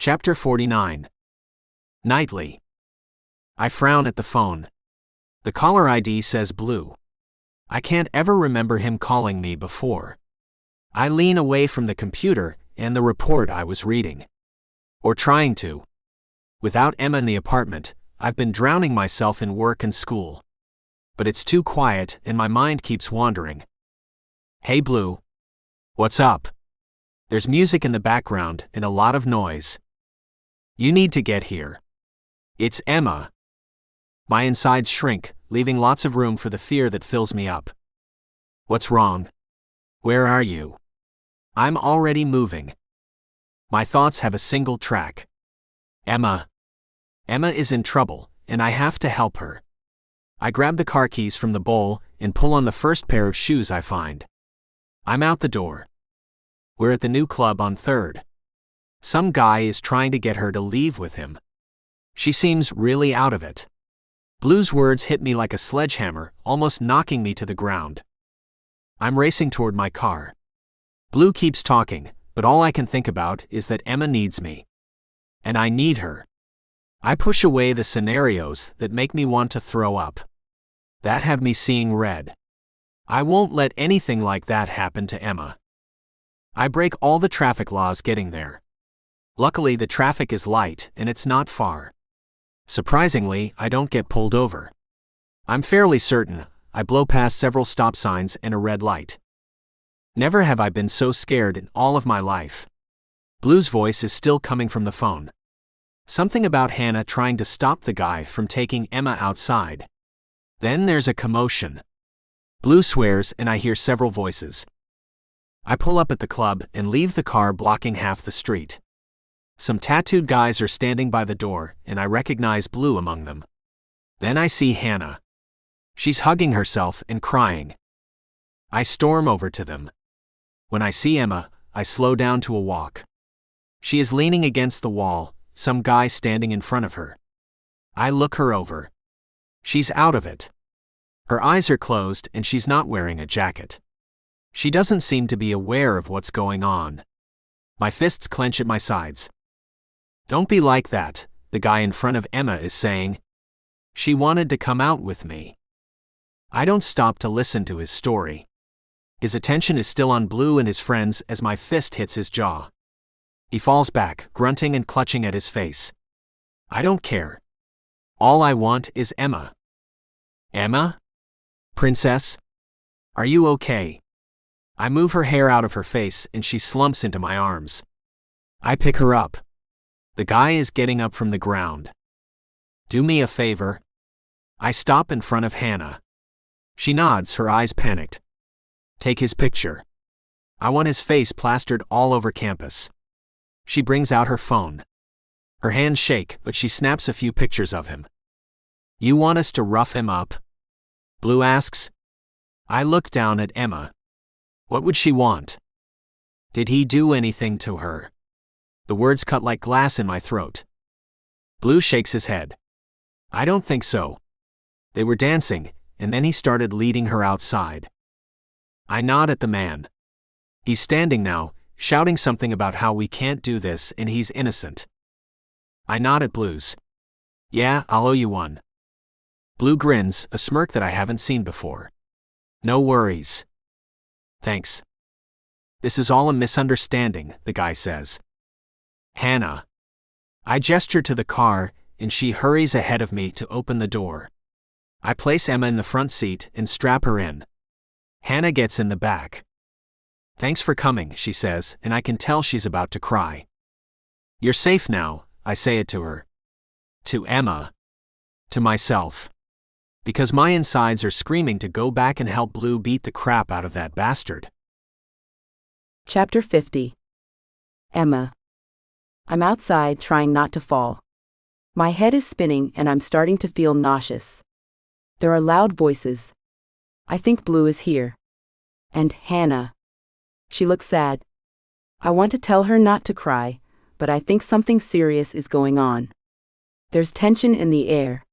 Chapter 49. Knightley. I frown at the phone. The caller ID says Blue. I can't ever remember him calling me before. I lean away from the computer and the report I was reading. Or trying to. Without Emma in the apartment, I've been drowning myself in work and school. But it's too quiet and my mind keeps wandering. Hey Blue. What's up? There's music in the background and a lot of noise. You need to get here. It's Emma. My insides shrink, leaving lots of room for the fear that fills me up. What's wrong? Where are you? I'm already moving. My thoughts have a single track. Emma. Emma is in trouble, and I have to help her. I grab the car keys from the bowl and pull on the first pair of shoes I find. I'm out the door. We're at the new club on 3rd. Some guy is trying to get her to leave with him. She seems really out of it. Blue's words hit me like a sledgehammer, almost knocking me to the ground. I'm racing toward my car. Blue keeps talking, but all I can think about is that Emma needs me. And I need her. I push away the scenarios that make me want to throw up. That have me seeing red. I won't let anything like that happen to Emma. I break all the traffic laws getting there. Luckily, the traffic is light and it's not far. Surprisingly, I don't get pulled over. I'm fairly certain I blow past several stop signs and a red light. Never have I been so scared in all of my life. Blue's voice is still coming from the phone. Something about Hannah trying to stop the guy from taking Emma outside. Then there's a commotion. Blue swears and I hear several voices. I pull up at the club and leave the car blocking half the street. Some tattooed guys are standing by the door, and I recognize Blue among them. Then I see Hannah. She's hugging herself and crying. I storm over to them. When I see Emma, I slow down to a walk. She is leaning against the wall, some guy standing in front of her. I look her over. She's out of it. Her eyes are closed and she's not wearing a jacket. She doesn't seem to be aware of what's going on. My fists clench at my sides. Don't be like that, the guy in front of Emma is saying. She wanted to come out with me. I don't stop to listen to his story. His attention is still on Blue and his friends as my fist hits his jaw. He falls back, grunting and clutching at his face. I don't care. All I want is Emma. Emma? Princess? Are you okay? I move her hair out of her face and she slumps into my arms. I pick her up. The guy is getting up from the ground. Do me a favor. I stop in front of Hannah. She nods, her eyes panicked. Take his picture. I want his face plastered all over campus. She brings out her phone. Her hands shake, but she snaps a few pictures of him. You want us to rough him up? Blue asks. I look down at Emma. What would she want? Did he do anything to her? The words cut like glass in my throat. Blue shakes his head. I don't think so. They were dancing, and then he started leading her outside. I nod at the man. He's standing now, shouting something about how we can't do this and he's innocent. I nod at Blue's. Yeah, I'll owe you one. Blue grins, a smirk that I haven't seen before. No worries. Thanks. This is all a misunderstanding, the guy says. Hannah. I gesture to the car, and she hurries ahead of me to open the door. I place Emma in the front seat and strap her in. Hannah gets in the back. Thanks for coming, she says, and I can tell she's about to cry. You're safe now, I say it to her. To Emma. To myself. Because my insides are screaming to go back and help Blue beat the crap out of that bastard. Chapter 50. Emma. I'm outside trying not to fall. My head is spinning and I'm starting to feel nauseous. There are loud voices. I think Blue is here. And Hannah. She looks sad. I want to tell her not to cry, but I think something serious is going on. There's tension in the air.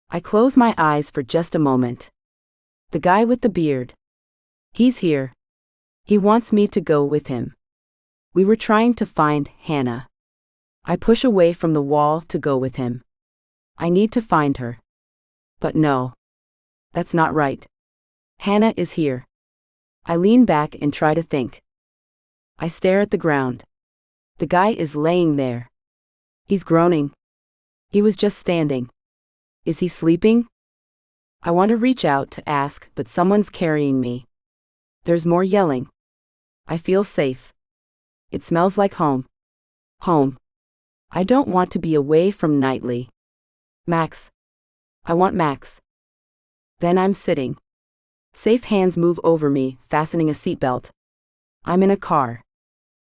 I close my eyes for just a moment. The guy with the beard. He's here. He wants me to go with him. We were trying to find Hannah. I push away from the wall to go with him. I need to find her. But no. That's not right. Hannah is here. I lean back and try to think. I stare at the ground. The guy is laying there. He's groaning. He was just standing. Is he sleeping? I want to reach out to ask, but someone's carrying me. There's more yelling. I feel safe. It smells like home. Home. I don't want to be away from Knightley. Max. I want Max. Then I'm sitting. Safe hands move over me, fastening a seatbelt. I'm in a car.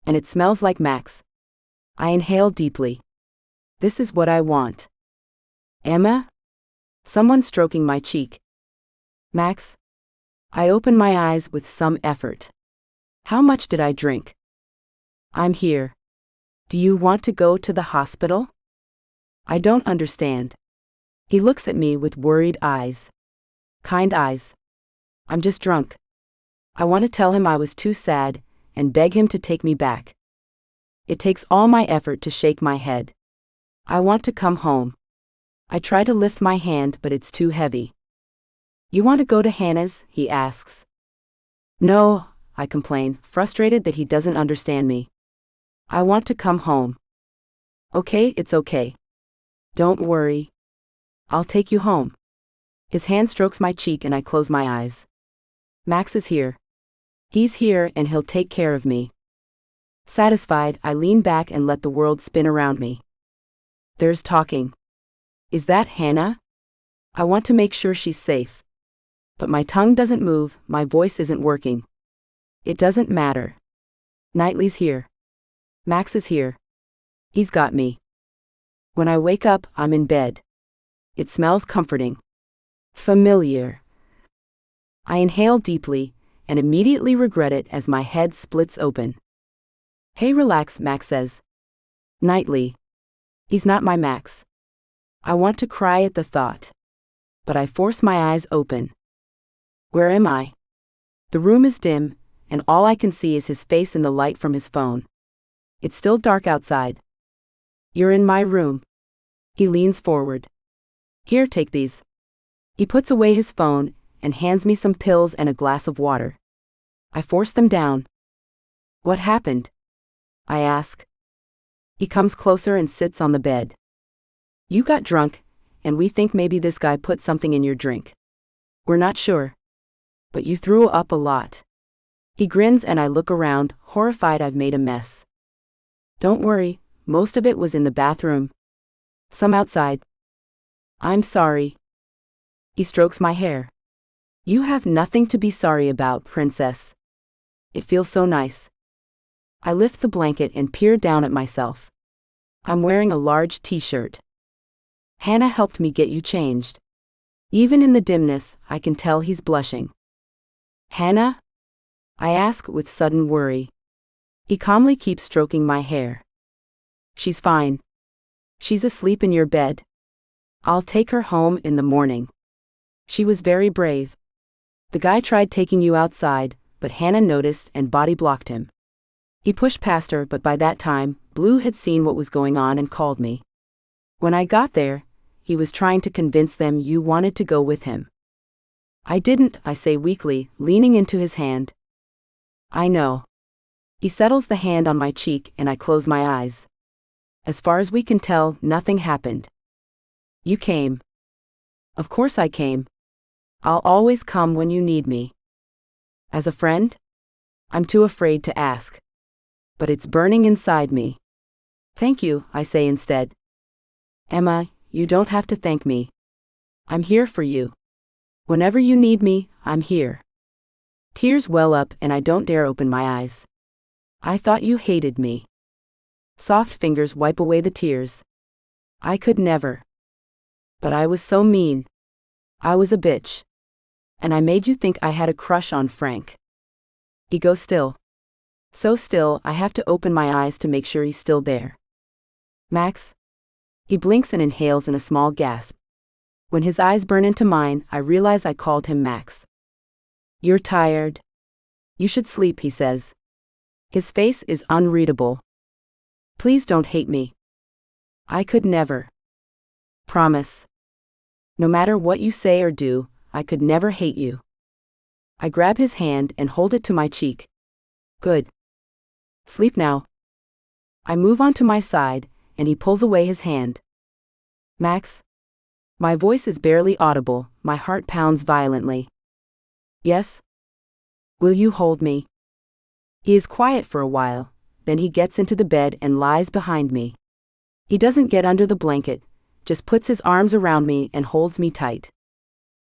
And it smells like Max. I inhale deeply. This is what I want. Emma? Someone stroking my cheek. Max? I open my eyes with some effort. How much did I drink? I'm here. Do you want to go to the hospital? I don't understand. He looks at me with worried eyes. Kind eyes. I'm just drunk. I want to tell him I was too sad and beg him to take me back. It takes all my effort to shake my head. I want to come home. I try to lift my hand, but it's too heavy. You want to go to Hannah's? He asks. No, I complain, frustrated that he doesn't understand me. I want to come home. Okay, it's okay. Don't worry. I'll take you home. His hand strokes my cheek and I close my eyes. Max is here. He's here and he'll take care of me. Satisfied, I lean back and let the world spin around me. There's talking. Is that Hannah? I want to make sure she's safe. But my tongue doesn't move, my voice isn't working. It doesn't matter. Knightley's here. Max is here. He's got me. When I wake up, I'm in bed. It smells comforting. Familiar. I inhale deeply, and immediately regret it as my head splits open. Hey, relax, Max says. Knightley. He's not my Max. I want to cry at the thought. But I force my eyes open. Where am I? The room is dim, and all I can see is his face in the light from his phone. It's still dark outside. You're in my room. He leans forward. Here, take these. He puts away his phone and hands me some pills and a glass of water. I force them down. What happened? I ask. He comes closer and sits on the bed. You got drunk, and we think maybe this guy put something in your drink. We're not sure. But you threw up a lot. He grins and I look around, horrified I've made a mess. Don't worry, most of it was in the bathroom. Some outside. I'm sorry. He strokes my hair. You have nothing to be sorry about, princess. It feels so nice. I lift the blanket and peer down at myself. I'm wearing a large t-shirt. Hannah helped me get you changed. Even in the dimness, I can tell he's blushing. Hannah? I ask with sudden worry. He calmly keeps stroking my hair. She's fine. She's asleep in your bed. I'll take her home in the morning. She was very brave. The guy tried taking you outside, but Hannah noticed and body blocked him. He pushed past her, but by that time, Blue had seen what was going on and called me. When I got there, he was trying to convince them you wanted to go with him. I didn't, I say weakly, leaning into his hand. I know. He settles the hand on my cheek and I close my eyes. As far as we can tell, nothing happened. You came. Of course I came. I'll always come when you need me. As a friend? I'm too afraid to ask. But it's burning inside me. Thank you, I say instead. Emma, you don't have to thank me. I'm here for you. Whenever you need me, I'm here. Tears well up and I don't dare open my eyes. I thought you hated me. Soft fingers wipe away the tears. I could never. But I was so mean. I was a bitch. And I made you think I had a crush on Frank. He goes still. So still, I have to open my eyes to make sure he's still there. Max? He blinks and inhales in a small gasp. When his eyes burn into mine, I realize I called him Max. You're tired. You should sleep, he says. His face is unreadable. Please don't hate me. I could never. Promise. No matter what you say or do, I could never hate you. I grab his hand and hold it to my cheek. Good. Sleep now. I move onto my side, and he pulls away his hand. Max? My voice is barely audible, my heart pounds violently. Yes? Will you hold me? He is quiet for a while, then he gets into the bed and lies behind me. He doesn't get under the blanket, just puts his arms around me and holds me tight.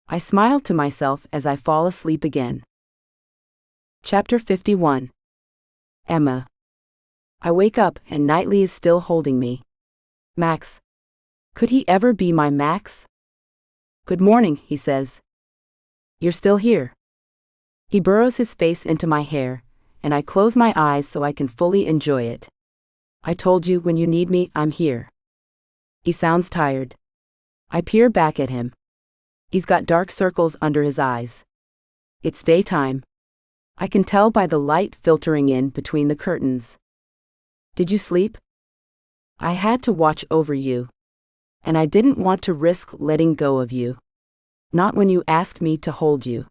I smile to myself as I fall asleep again. Chapter 51. Emma. I wake up and Knightley is still holding me. Max. Could he ever be my Max? Good morning, he says. You're still here. He burrows his face into my hair, and I close my eyes so I can fully enjoy it. I told you when you need me, I'm here. He sounds tired. I peer back at him. He's got dark circles under his eyes. It's daytime. I can tell by the light filtering in between the curtains. Did you sleep? I had to watch over you. And I didn't want to risk letting go of you. Not when you asked me to hold you.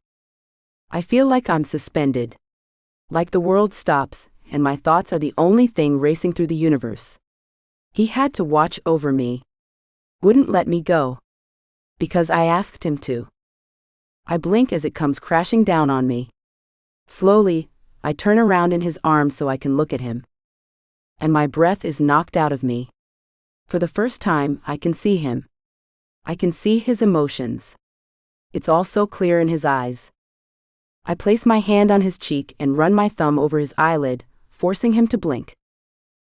I feel like I'm suspended. Like the world stops, and my thoughts are the only thing racing through the universe. He had to watch over me. Wouldn't let me go. Because I asked him to. I blink as it comes crashing down on me. Slowly, I turn around in his arms so I can look at him. And my breath is knocked out of me. For the first time, I can see him. I can see his emotions. It's all so clear in his eyes. I place my hand on his cheek and run my thumb over his eyelid, forcing him to blink.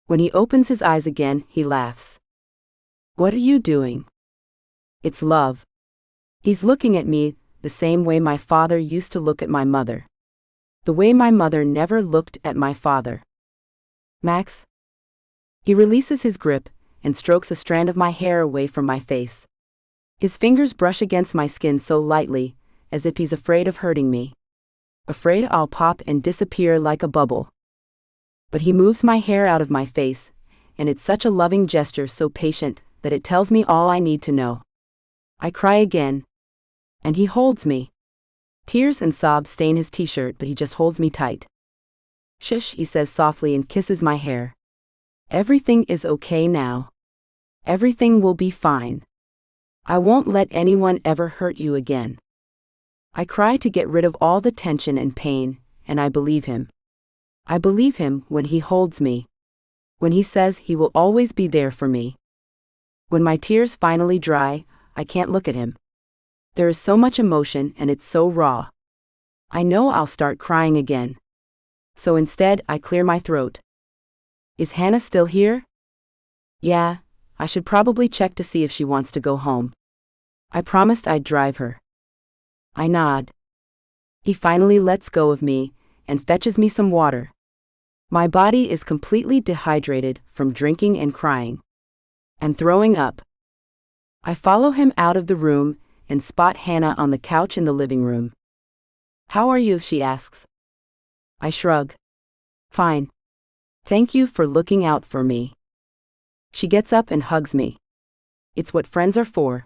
When he opens his eyes again, he laughs. What are you doing? It's love. He's looking at me the same way my father used to look at my mother. The way my mother never looked at my father. Max? He releases his grip and strokes a strand of my hair away from my face. His fingers brush against my skin so lightly, as if he's afraid of hurting me. Afraid I'll pop and disappear like a bubble. But he moves my hair out of my face, and it's such a loving gesture, so patient, that it tells me all I need to know. I cry again. And he holds me. Tears and sobs stain his t-shirt, but he just holds me tight. Shush, he says softly and kisses my hair. Everything is okay now. Everything will be fine. I won't let anyone ever hurt you again. I cry to get rid of all the tension and pain, and I believe him. I believe him when he holds me. When he says he will always be there for me. When my tears finally dry, I can't look at him. There is so much emotion and it's so raw. I know I'll start crying again. So instead, I clear my throat. Is Hannah still here? Yeah, I should probably check to see if she wants to go home. I promised I'd drive her. I nod. He finally lets go of me and fetches me some water. My body is completely dehydrated from drinking and crying. And throwing up. I follow him out of the room and spot Hannah on the couch in the living room. How are you? She asks. I shrug. Fine. Thank you for looking out for me. She gets up and hugs me. It's what friends are for.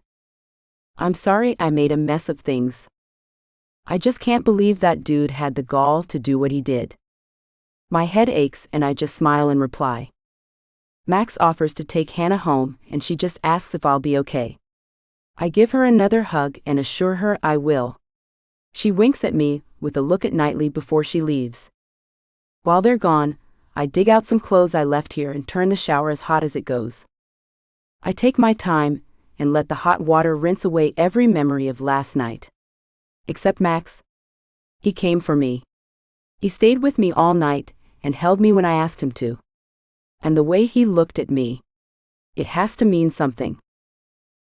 I'm sorry I made a mess of things. I just can't believe that dude had the gall to do what he did. My head aches and I just smile and reply. Max offers to take Hannah home and she just asks if I'll be okay. I give her another hug and assure her I will. She winks at me with a look at Knightley before she leaves. While they're gone, I dig out some clothes I left here and turn the shower as hot as it goes. I take my time and let the hot water rinse away every memory of last night. Except Max. He came for me. He stayed with me all night and held me when I asked him to. And the way he looked at me. It has to mean something.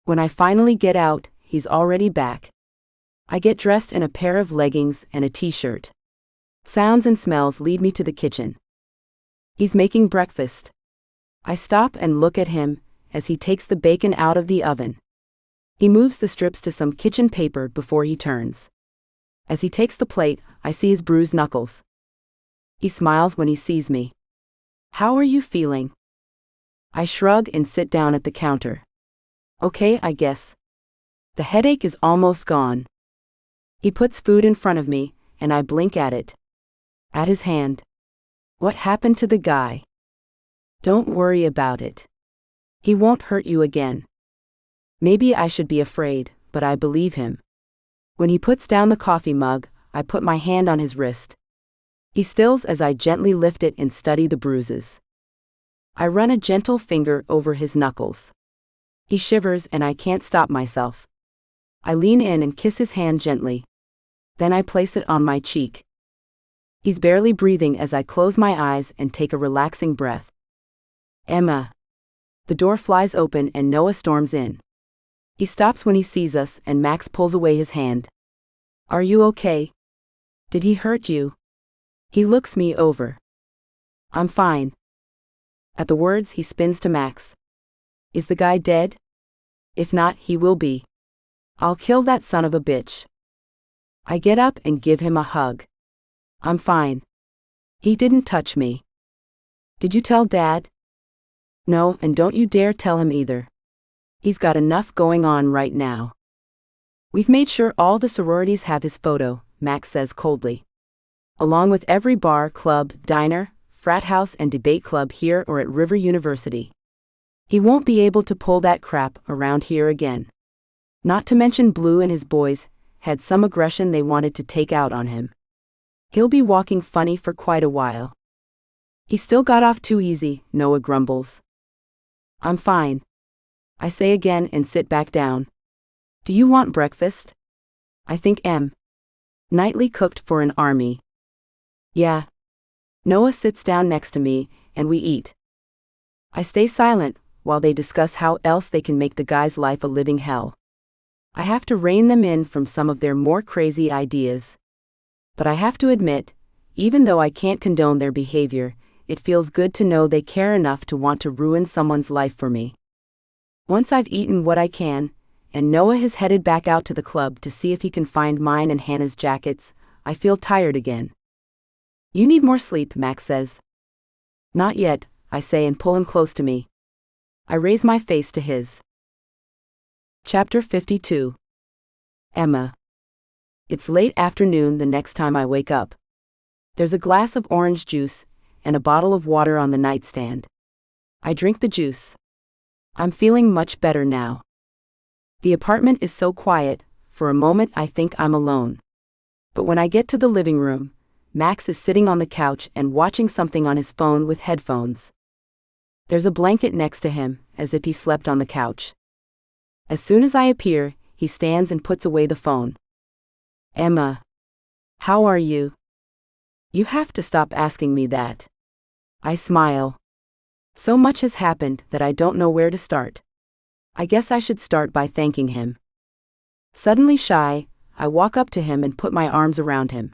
When I finally get out, he's already back. I get dressed in a pair of leggings and a t-shirt. Sounds and smells lead me to the kitchen. He's making breakfast. I stop and look at him as he takes the bacon out of the oven. He moves the strips to some kitchen paper before he turns. As he takes the plate, I see his bruised knuckles. He smiles when he sees me. How are you feeling? I shrug and sit down at the counter. Okay, I guess. The headache is almost gone. He puts food in front of me, and I blink at it. At his hand. What happened to the guy? Don't worry about it. He won't hurt you again. Maybe I should be afraid, but I believe him. When he puts down the coffee mug, I put my hand on his wrist. He stills as I gently lift it and study the bruises. I run a gentle finger over his knuckles. He shivers and I can't stop myself. I lean in and kiss his hand gently. Then I place it on my cheek. He's barely breathing as I close my eyes and take a relaxing breath. Emma. The door flies open and Noah storms in. He stops when he sees us and Max pulls away his hand. Are you okay? Did he hurt you? He looks me over. I'm fine. At the words, he spins to Max. Is the guy dead? If not, he will be. I'll kill that son of a bitch. I get up and give him a hug. I'm fine. He didn't touch me. Did you tell Dad? No, and don't you dare tell him either. He's got enough going on right now. We've made sure all the sororities have his photo, Max says coldly. Along with every bar, club, diner, frat house and debate club here or at River University. He won't be able to pull that crap around here again. Not to mention Blue and his boys had some aggression they wanted to take out on him. He'll be walking funny for quite a while. He still got off too easy, Noah grumbles. I'm fine. I say again and sit back down. Do you want breakfast? I think Knightley cooked for an army. Yeah. Noah sits down next to me, and we eat. I stay silent while they discuss how else they can make the guy's life a living hell. I have to rein them in from some of their more crazy ideas. But I have to admit, even though I can't condone their behavior, it feels good to know they care enough to want to ruin someone's life for me. Once I've eaten what I can, and Noah has headed back out to the club to see if he can find mine and Hannah's jackets, I feel tired again. You need more sleep, Max says. Not yet, I say and pull him close to me. I raise my face to his. Chapter 52. Emma. It's late afternoon the next time I wake up. There's a glass of orange juice and a bottle of water on the nightstand. I drink the juice. I'm feeling much better now. The apartment is so quiet, for a moment I think I'm alone. But when I get to the living room, Max is sitting on the couch and watching something on his phone with headphones. There's a blanket next to him, as if he slept on the couch. As soon as I appear, he stands and puts away the phone. Emma. How are you? You have to stop asking me that. I smile. So much has happened that I don't know where to start. I guess I should start by thanking him. Suddenly shy, I walk up to him and put my arms around him.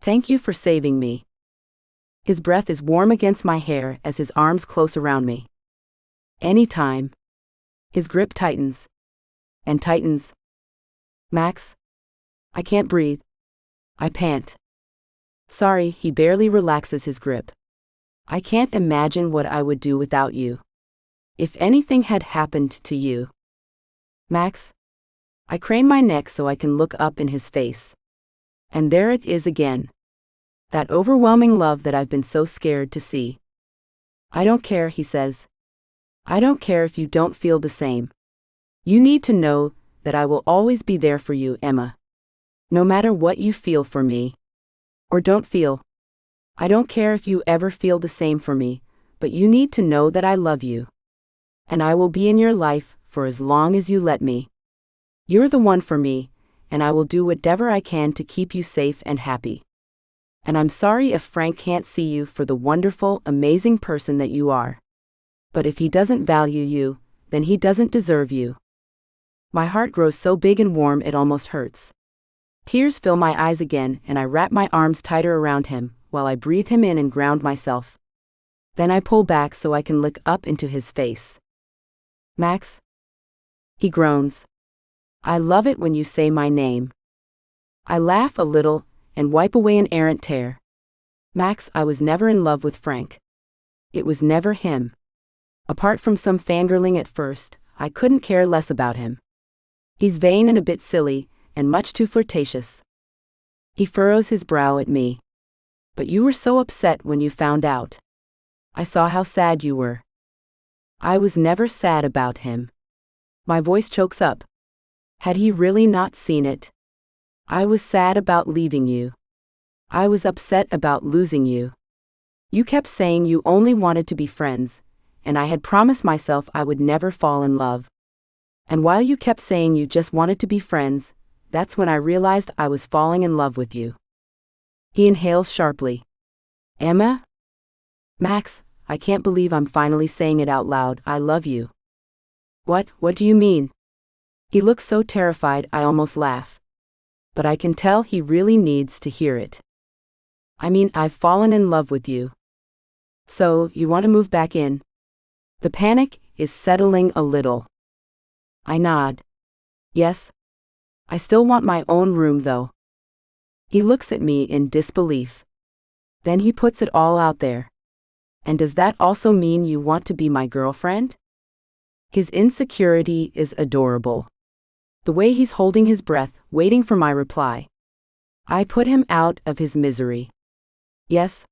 Thank you for saving me. His breath is warm against my hair as his arms close around me. Anytime. His grip tightens. And tightens. Max? I can't breathe. I pant. Sorry, he barely relaxes his grip. I can't imagine what I would do without you. If anything had happened to you. Max? I crane my neck so I can look up in his face. And there it is again. That overwhelming love that I've been so scared to see. I don't care, he says. I don't care if you don't feel the same. You need to know that I will always be there for you, Emma. No matter what you feel for me. Or don't feel. I don't care if you ever feel the same for me, but you need to know that I love you. And I will be in your life for as long as you let me. You're the one for me, and I will do whatever I can to keep you safe and happy. And I'm sorry if Frank can't see you for the wonderful, amazing person that you are. But if he doesn't value you, then he doesn't deserve you. My heart grows so big and warm it almost hurts. Tears fill my eyes again and I wrap my arms tighter around him, while I breathe him in and ground myself. Then I pull back so I can look up into his face. Max? He groans. I love it when you say my name. I laugh a little and wipe away an errant tear. Max, I was never in love with Frank. It was never him. Apart from some fangirling at first, I couldn't care less about him. He's vain and a bit silly, and much too flirtatious. He furrows his brow at me. But you were so upset when you found out. I saw how sad you were. I was never sad about him. My voice chokes up. Had he really not seen it? I was sad about leaving you. I was upset about losing you. You kept saying you only wanted to be friends, and I had promised myself I would never fall in love. And while you kept saying you just wanted to be friends, that's when I realized I was falling in love with you. He inhales sharply. Emma? Max, I can't believe I'm finally saying it out loud. I love you. What do you mean? He looks so terrified I almost laugh. But I can tell he really needs to hear it. I mean, I've fallen in love with you. So, you want to move back in? The panic is settling a little. I nod. Yes. I still want my own room though. He looks at me in disbelief. Then he puts it all out there. And does that also mean you want to be my girlfriend? His insecurity is adorable. The way he's holding his breath, waiting for my reply. I put him out of his misery. Yes.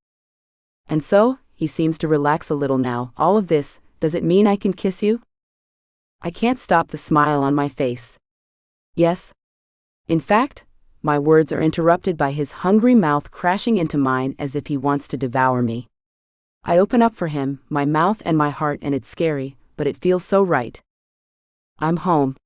And so, he seems to relax a little now. All of this, does it mean I can kiss you? I can't stop the smile on my face. Yes. In fact, my words are interrupted by his hungry mouth crashing into mine as if he wants to devour me. I open up for him, my mouth and my heart, and it's scary, but it feels so right. I'm home.